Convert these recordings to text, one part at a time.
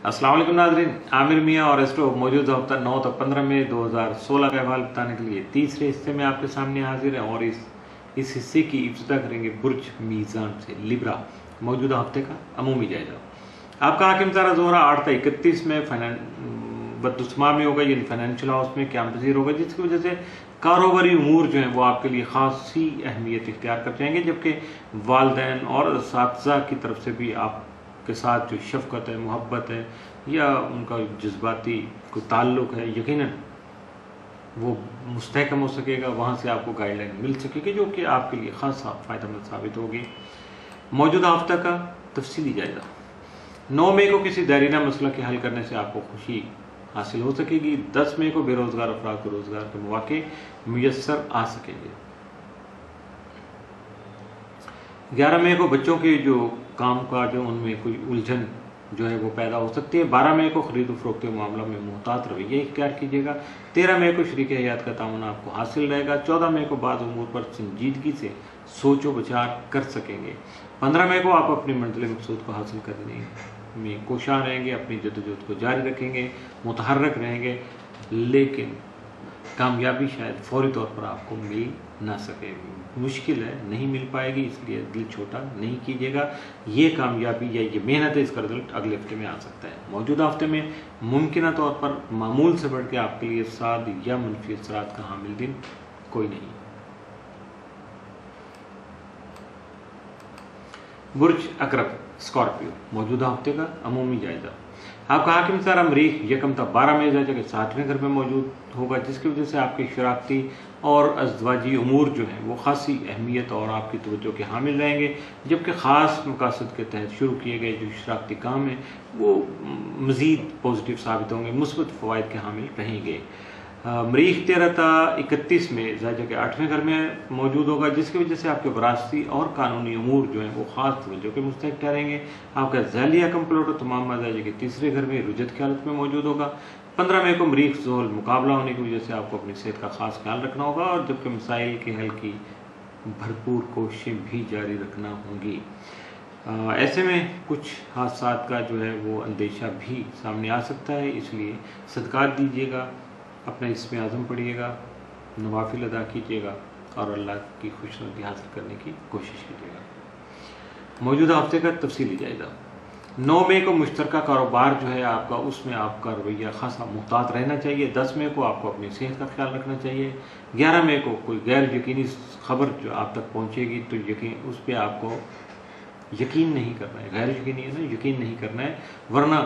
अस्सलाम वालेकुम नाज़रीन, आमिर मियाँ और एस्ट्रो मौजूदा हफ्ता 9 तक 15 मई 2016 का अहवाल बताने के लिए तीसरे हिस्से में आपके सामने हाजिर है। और इस हिस्से की इब्तिदा करेंगे बुर्ज मीज़ान से लिब्रा मौजूदा हफ्ते का अमूमी जायजा। आपका हाकिम ज़रा ज़ोहरा 8 से 31 में बदुस्मा में होगा, यानी फाइनेंशियल हाउस में क़याम पज़ीर होगा, जिसकी वजह से कारोबारी उमूर जो हैं वो आपके लिए ख़ासी अहमियत इख्तियार कर जाएंगे, जबकि वालिदैन और असातिज़ा की तरफ से भी आप के साथ जो शफ़क़त है, मोहब्बत है या उनका जज्बाती कोई ताल्लुक़ है, यकीनन वो मुस्तहकम हो सकेगा। वहाँ से आपको गाइडलाइन मिल सकेगी जो कि आपके लिए ख़ासा फ़ायदेमंद साबित होगी। मौजूदा हफ्ता का तफसीली जायज़ा। 9 मई को किसी दायरीना मसला के हल करने से आपको खुशी हासिल हो सकेगी। 10 मई को बेरोज़गार अफराद को रोज़गार के मौके मुयस्सर आ सकेंगे। 11 मई को बच्चों के जो काम काज है उनमें कोई उलझन जो है वो पैदा हो सकती है। 12 मई को खरीद फरोख्त के मामला में मुहतात रवैया इख्तियार कीजिएगा। 13 मई को शरीक हयात का ताउन आपको हासिल रहेगा। 14 मई को बाद उमूर पर संजीदगी से सोचो विचार कर सकेंगे। 15 मई को आप अपनी मंजिल मकसूद को हासिल करने में कोशां रहेंगे, अपनी जद्दोजहद को जारी रखेंगे, मुतहर्रिक रहेंगे, लेकिन कामयाबी शायद फौरी तौर पर आपको मिल ना सके। मुश्किल है, नहीं मिल पाएगी, इसलिए दिल छोटा नहीं कीजिएगा। ये कामयाबी या ये मेहनत है, इसका रिजल्ट अगले हफ्ते में आ सकता है। मौजूदा हफ्ते में मुमकिन तौर पर मामूल से बढ़ के आपके लिए साद या मनफी असरात का हामिल दिन कोई नहीं। बुर्ज अकरब स्कॉर्पियो मौजूदा हफ्ते का अमूमी जायजा। आपका हाकिम सारा मरीख यकम तक 12 मई के 60वें घर में मौजूद होगा, जिसकी वजह से आपके शराकती और अज़वाजी उमूर जो हैं वो खासी अहमियत और आपकी तवज्जो के हामिल रहेंगे, जबकि ख़ास मकासद के तहत शुरू किए गए जो शराकती काम हैं वो मज़ीद पॉजिटिव साबित होंगे, मुस्बत फ़वाइद के हामिल रहेंगे। मरीख 13 ता 31 में ज़ायजा के 8वें घर में मौजूद होगा, जिसकी वजह से आपके वरासती और कानूनी उमूर जो हैं वो ख़ास तवज्जो के मुस्तहिक़ ठहरेंगे। आपका ज़ैलिया कंप्यूटर तमाम ज़ायजा के तीसरे घर में रुजत की हालत में मौजूद होगा। 15 मई को मरीख ज़ोल मुकाबला होने की वजह से आपको अपनी सेहत का ख़ास ख्याल रखना होगा, और जबकि मसाइल के हल की भरपूर कोशिशें भी जारी रखना होंगी। ऐसे में कुछ हादसात का जो है वो अंदेशा भी सामने आ सकता है, इसलिए सदक़ात दीजिएगा, अपना इसमें आज़म पढ़िएगा, नवाफिल अदा कीजिएगा और अल्लाह की खुशनुदी हासिल करने की कोशिश कीजिएगा। मौजूदा हफ्ते का तफसीली जायज़ा। 9 मई को मुश्तरका कारोबार जो है आपका, उसमें आपका रवैया खासा मुहतात रहना चाहिए। 10 मई को आपको अपनी सेहत का ख्याल रखना चाहिए। 11 मई को कोई गैर यकीनी खबर जो आप तक पहुँचेगी तो यकीन उस पर आपको यकीन नहीं करना है, गैर यकीनी है ना, यकीन नहीं करना है, वरना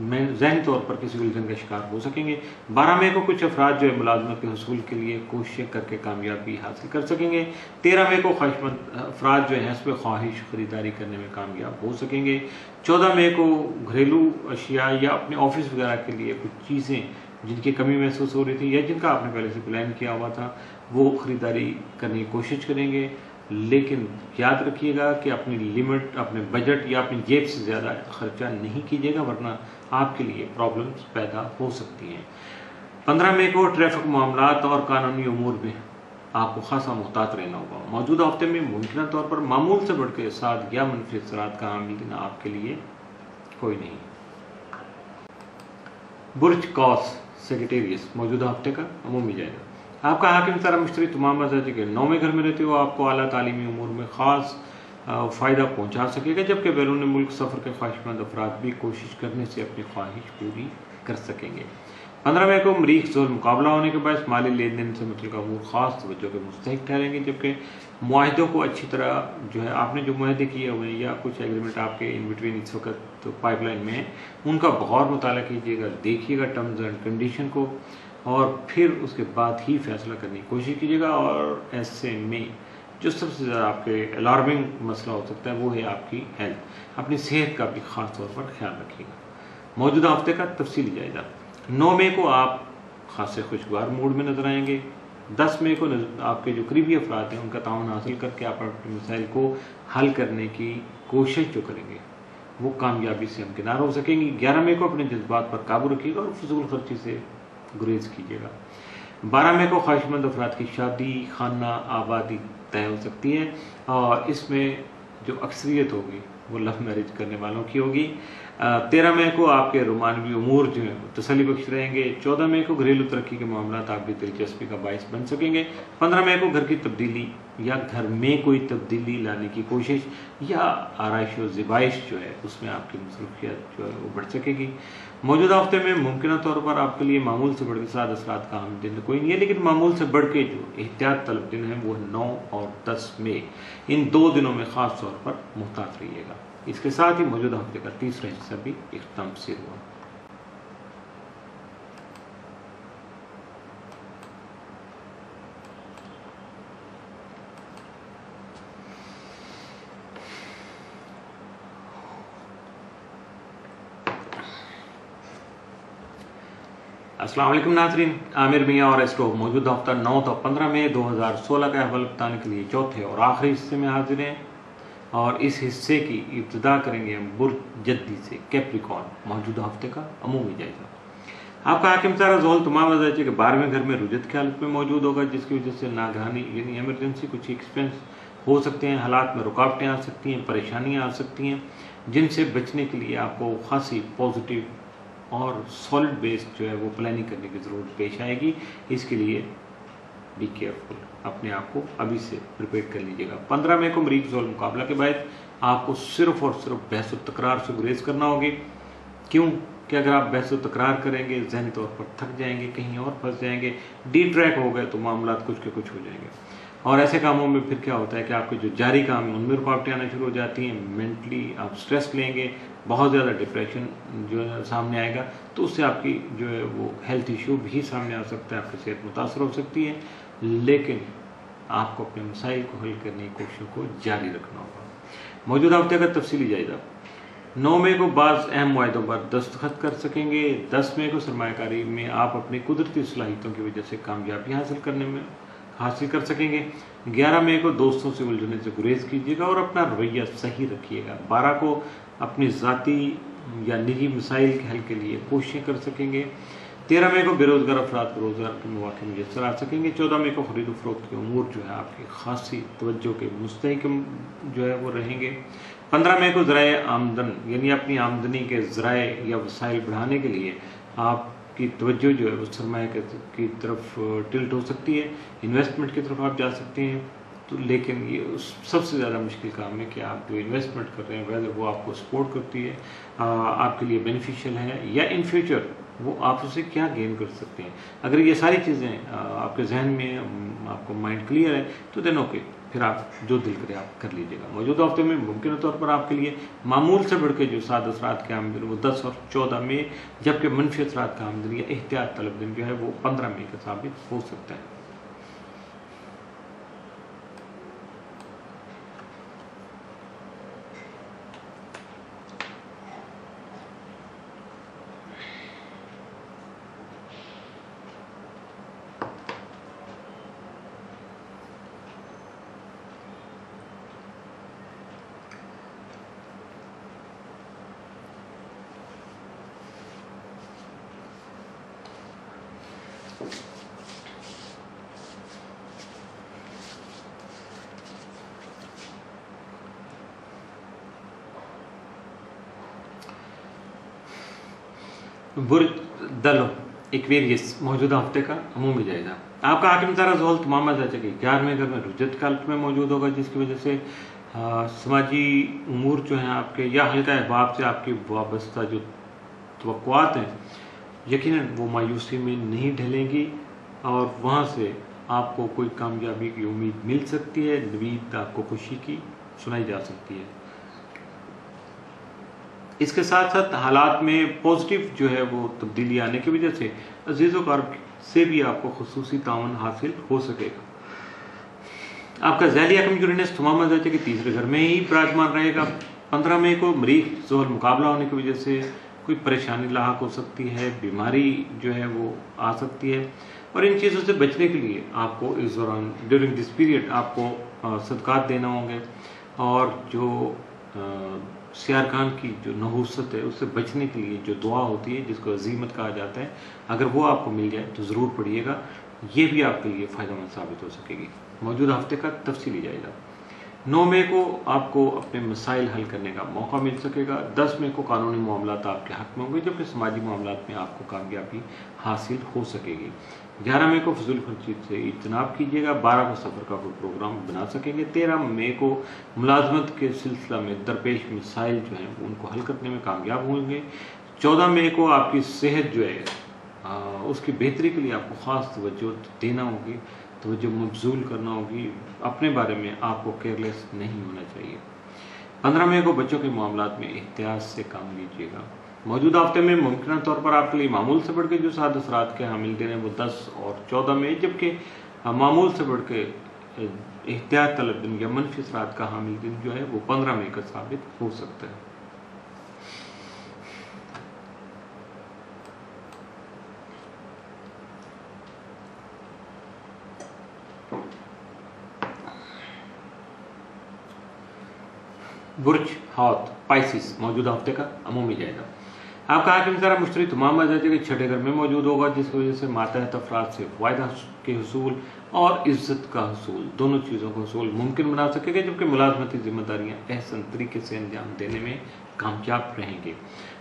ज़हनी तौर पर किसी उलझन का शिकार हो सकेंगे। 12 मई को कुछ अफराद जो है मुलाजमत के हुसूल के लिए कोशिशें करके कामयाबी हासिल कर सकेंगे। 13 मई को ख्वाहिशमंद अफराद जो है हस्ब ख्वाहिश ख़रीदारी करने में कामयाब हो सकेंगे। 14 मई को घरेलू अशिया या अपने ऑफिस वगैरह के लिए कुछ चीज़ें जिनकी कमी महसूस हो रही थी या जिनका आपने पहले से प्लान किया हुआ था वो ख़रीदारी करने की कोशिश करेंगे, लेकिन याद रखिएगा कि अपनी लिमिट, अपने बजट या अपनी जेब से ज़्यादा खर्चा नहीं कीजिएगा, वरना आपके लिए प्रॉब्लम्स पैदा हो सकती हैं। 15 मई को ट्रैफिक मामलात और कानूनी उमूर में आपको खासा मुहतात रहना होगा। मौजूदा हफ्ते में मुमकिन तौर पर मामूल से बढ़ के साथ या मनफी असरात का हामिल दिन आपके लिए कोई नहीं। बुर्ज कौस सेक्रेटेरियस मौजूदा हफ्ते का अमूमी जायजा। आपका हाकिम सारा मुश्तरी तमाम ज़ायजे के 9वें घर में रहते हो आपको आला तालीमी उमूर में ख़ास फ़ायदा पहुंचा सकेगा, जबकि बैरून मुल्क सफ़र के ख्वाहिशमंद अफराद भी कोशिश करने से अपनी ख्वाहिश पूरी कर सकेंगे। 15 मई को मरीख ज़ोल मुकाबला होने के बाद माली लेन देन से मुतल्लिक़ अमूर ख़ास तवज्जो के मुस्तहिक़ ठहरेंगे, जबकि मुआहदों को अच्छी तरह जो है आपने जो मुआहदे किए हुए हैं या कुछ एग्रीमेंट आपके इन बिटवीन इस वक्त तो पाइपलाइन में है, उनका गौर मुताला कीजिएगा, देखिएगा टर्म्स एंड कंडीशन को, और फिर उसके बाद ही फैसला करने की कोशिश कीजिएगा। और ऐसे में जो सबसे ज़्यादा आपके अलार्मिंग मसला हो सकता है वो है आपकी हेल्थ, अपनी सेहत का भी ख़ास तौर पर ख्याल रखिएगा। मौजूदा हफ्ते का तफसीली जायज़ा। 9 मई को आप खासे खुशगवार मूड में नजर आएंगे। 10 मई को आपके जो करीबी अफराद हैं उनका ताउन हासिल करके आप अपने मसाइल को हल करने की कोशिश जो करेंगे वो कामयाबी से हमकिनार हो सकेंगी। 11 मई को अपने जज्बात पर काबू रखिएगा और फजूल खर्ची से गुरेज कीजिएगा। 12 मई को ख्वाहिशमंद अफराद की शादी, खाना, आबादी तय हो सकती है, और इसमें जो अक्सरियत होगी वो लव मैरिज करने वालों की होगी। 13 मई को आपके रोमानवी उमूर जो है तसल्ली बख्श रहेंगे। 14 मई को घरेलू तरक्की के मामला आपकी दिलचस्पी का बायस बन सकेंगे। 15 मई को घर की तब्दीली या घर में कोई तब्दीली लाने की कोशिश या आराइश और ज़िबाइश जो है उसमें आपकी मसरूफियत जो है वो बढ़ सकेगी। मौजूदा हफ्ते में मुमकिन तौर पर आपके लिए मामूल से बढ़ के 7 असरात का अहम दिन कोई नहीं है, लेकिन मामूल से बढ़ के जो एहतियात तलब दिन है वो 9 और 10 मई, इन 2 दिनों में ख़ास तौर पर मुहतात रहिएगा। इसके साथ ही मौजूदा हफ्ते का तीसरा हिस्सा भी इख्तिताम से हुआ। अस्सलाम वालेकुम नाज़रीन, आमिर मियाँ और एस्ट्रो मौजूदा हफ्ता 9 और 15 मई 2016 का अहवाल बताने के लिए चौथे और आखिरी हिस्से में हाजिर हैं। और इस हिस्से की इब्तिदा करेंगे हम बुर्ज जद्दी से कैप्रिकॉर्न, मौजूदा हफ्ते का अमूमी जायजा। आपका हाकिम सारा जोल तमाम वजह कि 12वें घर में रुजत की हालत में मौजूद होगा, जिसकी वजह से नागहानी यानी एमरजेंसी कुछ एक्सपेंस हो सकते हैं, हालात में रुकावटें आ सकती हैं, परेशानियाँ आ सकती हैं, जिनसे बचने के लिए आपको खासी पॉजिटिव और सॉलिड बेस जो है वो प्लानिंग करने की ज़रूरत पेश आएगी। इसके लिए बी केयरफुल, अपने आप को अभी से प्रिपेयर कर लीजिएगा। 15 मई को मरीज जोल मुकाबला के बाद आपको सिर्फ और सिर्फ बहस और तकरार से गुरेज करना होगी। क्यों कि अगर आप बहस और तकरार करेंगे ज़हनी तौर पर थक जाएंगे, कहीं और फंस जाएंगे, डी ट्रैक हो गए तो मामला कुछ के कुछ हो जाएंगे। और ऐसे कामों में फिर क्या होता है कि आपके जो जारी काम है उनमें रुकावटें आना शुरू हो जाती हैं, मेंटली आप स्ट्रेस लेंगे, बहुत ज़्यादा डिप्रेशन जो है सामने आएगा, तो उससे आपकी जो है वो हेल्थ इशू भी सामने आ सकता है, आपकी सेहत मुतासर हो सकती है। लेकिन आपको अपने मसाइल को हल करने की कोशिशों को जारी रखना होगा। मौजूदा हफ्ते का तफसीली जायजा। 9 मई को बाज़ अहम मुआहदों पर दस्तखत कर सकेंगे। 10 मई को सरमायाकारी में आप अपनी कुदरती सलाहियतों की वजह से कामयाबी हासिल कर सकेंगे। 11 मई को दोस्तों से उलझने से गुरेज कीजिएगा और अपना रवैया सही रखिएगा। 12 को अपनी ज़ाती या निजी मसाइल के हल के लिए कोशिशें कर सकेंगे। 13 मई को बेरोज़गार अफराद को रोज़गार के मौके मुयसर आ सकेंगे। 14 मई को खरीद फरोख्त के उमूर जो है आपकी खासी तवज्जो के मुस्तहकम जो है वो रहेंगे। 15 मई को ज़राए आमदन यानी अपनी आमदनी के ज़राए या वसाइल बढ़ाने के लिए आपकी तवज्जो जो है वो सरमाया की तरफ टिल्ट हो सकती है, इन्वेस्टमेंट की तरफ आप जा सकते हैं। तो लेकिन ये सबसे ज़्यादा मुश्किल काम है कि आप जो इन्वेस्टमेंट कर रहे हैं वेदर वो आपको सपोर्ट करती है, आपके लिए बेनिफिशियल है, या इन फ्यूचर वो आप उससे क्या गेन कर सकते हैं। अगर ये सारी चीज़ें आपके जहन में, आपको माइंड क्लियर है, तो देन ओके, फिर आप जो दिल करे आप कर लीजिएगा। मौजूदा हफ्ते में मुमकिन तौर पर आपके लिए मामूल से बढ़ के जो 7 असरात के आमदन वो 10 और 14 मई, जबकि मनफी असरात का आमदन या एहतियात तलब दिन जो है वो 15 मई का साबित हो सकता है। बुर्ज दलो एक्वेरियस, मौजूदा हफ्ते का अमूमी जायजा। आपका हाकिम तारा जोहल तमाम जायजा के 11वें घर में रुजत कालत में मौजूद होगा, जिसकी वजह से समाजी उमूर जो हैं आपके या हल्का अहबाब से आपकी वाबस्ता जो तवक्कुआत हैं यकीनन वो मायूसी में नहीं ढलेंगी और वहाँ से आपको कोई कामयाबी की उम्मीद मिल सकती है, नवीद आपको खुशी की सुनाई जा सकती है। इसके साथ साथ हालात में पॉजिटिव जो है वो तब्दीली आने की वजह से अजीज़ क़रीब से भी आपको खुसूसी तावन हासिल हो सकेगा। आपका ज़ैलिया यूरेनस तमाम जाते कि तीसरे घर में ही विराजमान रहेगा। 15 मई को मरीख जोहल मुकाबला होने की वजह से कोई परेशानी लाहक हो सकती है, बीमारी जो है वो आ सकती है, और इन चीज़ों से बचने के लिए आपको इस दौरान ड्यूरिंग दिस पीरियड आपको सदक़ात देना होंगे, और जो सियार खान की जो नहूसत है उससे बचने के लिए जो दुआ होती है जिसको अजीमत कहा जाता है, अगर वो आपको मिल जाए तो ज़रूर पढ़िएगा, ये भी आपके लिए फ़ायदेमंद साबित हो सकेगी। मौजूदा हफ्ते का तफसीली जायजा। 9 मई को आपको अपने मसाइल हल करने का मौका मिल सकेगा। 10 मई को कानूनी मामलात आपके हक में होंगे, जबकि समाजी मामलात में आपको कामयाबी हासिल हो सकेगी। 11 मई को फजूल खर्ची से इज्तनाब कीजिएगा। 12 को सफ़र का कोई प्रोग्राम बना सकेंगे। 13 मई को मुलाजमत के सिलसिला में दरपेश मसाइल जो हैं उनको हल करने में कामयाब होंगे। 14 मई को आपकी सेहत जो है उसकी बेहतरी के लिए आपको ख़ास तवज्जो देना होगी, तवज्जो मबजूल करना होगी। अपने बारे में आपको केयरलेस नहीं होना चाहिए। 15 मई को बच्चों के मामलात में एहतियात से काम लीजिएगा। मौजूदा हफ्ते में मुमकिन तौर पर आपके लिए मामूल से बढ़ के जो साद असरात के हामिल दिन हैं वो 10 और 14 मई, जबकि मामूल से बढ़ के एहतियात तलब दिन या मनफी असरात का हामिल दिन जो है वो 15 मई का साबित हो सकता है। बुर्ज हौत पाइसिस मौजूदा हफ्ते का अमूमी जायजा। आपका हाकिम ज़रा मुश्तरी तमाम मजाजे के छठे घर में मौजूद होगा, जिसकी वजह से मातहत अफराद से फ़ायदा के हसूल और इज्जत का हसूल, दोनों चीज़ों का हसूल मुमकिन बना सकेगा, जबकि मुलाजमती जिम्मेदारियाँ एहसन तरीके से अंजाम देने में कामयाब रहेंगे।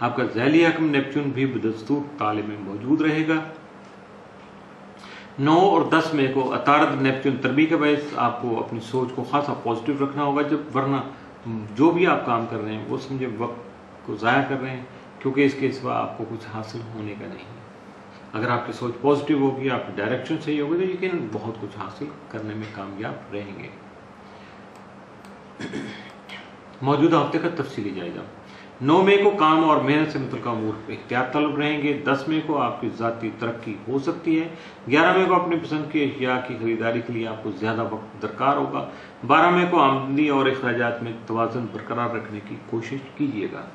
आपका ज़ैली हकम नेपच्यून भी बदस्तूर ताले में मौजूद रहेगा। 9 और 10 मई को अतारद नेपच्यून तरबी के बायस आपको अपनी सोच को खासा पॉजिटिव रखना होगा, जब वरना जो भी आप काम कर रहे हैं वो समझे वक्त को ज़ाया कर रहे हैं, क्योंकि इसके सिवा आपको कुछ हासिल होने का नहीं है। अगर आपकी सोच पॉजिटिव होगी, आपकी डायरेक्शन सही होगी, तो यकीन बहुत कुछ हासिल करने में कामयाब रहेंगे। मौजूदा हफ्ते का तफसीली जायजा। 9 मई को काम और मेहनत से मुतल्लिक़ अमूर एहतियात तलब रहेंगे। 10 मई को आपकी ज़ाती तरक्की हो सकती है। 11 मई को अपनी पसंद की अशिया की खरीदारी के लिए आपको ज़्यादा वक्त दरकार होगा। 12 मई को आमदनी और अखराजात में तवाज़ुन बरकरार रखने की कोशिश कीजिएगा।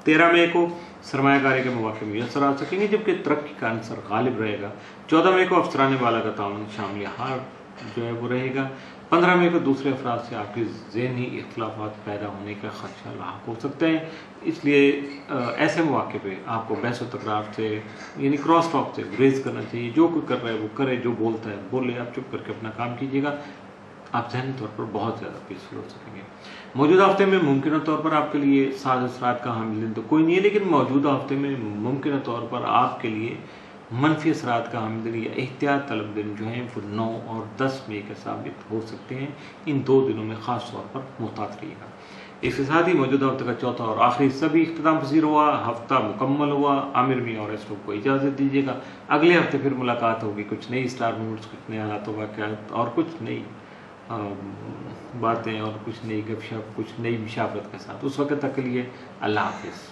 13 मई को सरमायाकारी के मौके मुयस्सर आ सकेंगे, जबकि तरक्की का अंसर गालिब रहेगा। 14 मई को अफसरान वाला का ताउन शामिल हार जो है वो रहेगा। 15 मई को दूसरे अफराद से आपके ज़हनी इख्तिलाफात पैदा होने का खदशा लाहक हो सकते हैं, इसलिए ऐसे मौके पे आपको बहस व तकरार से यानी क्रॉस टॉक से गुरेज करना चाहिए। जो कोई कर रहा है वो करे, जो बोलता है बोले, आप चुप करके अपना काम कीजिएगा, आप ज़हनी तौर पर बहुत ज़्यादा पीसफुल हो सकेंगे। मौजूदा हफ्ते में मुमकिन तौर पर आपके लिए साद असरात का हामिल दिन तो कोई नहीं है, लेकिन मौजूदा हफ्ते में मुमकिन तौर पर आपके लिए मनफी असरात का हामिल दिन या एहतियात तलब दिन जो हैं वो 9 और 10 मई के साबित हो सकते हैं। इन 2 दिनों में ख़ास तौर पर मुहतात रहिएगा। इसके साथ ही मौजूदा हफ्ते का चौथा और आखिरी सभी इख्तिताम पसीर हुआ, हफ्ता मुकम्मल हुआ। आमिर मी और एस्ट्रो को इजाज़त दीजिएगा। अगले हफ्ते फिर मुलाकात होगी, कुछ नई स्टार मूड्स, कुछ नए हालात वाक़यात और कुछ नई बातें और कुछ नई गपशप, कुछ नई मुशावरत के साथ। उस वक्त तक के लिए अल्लाह हाफ़िज़।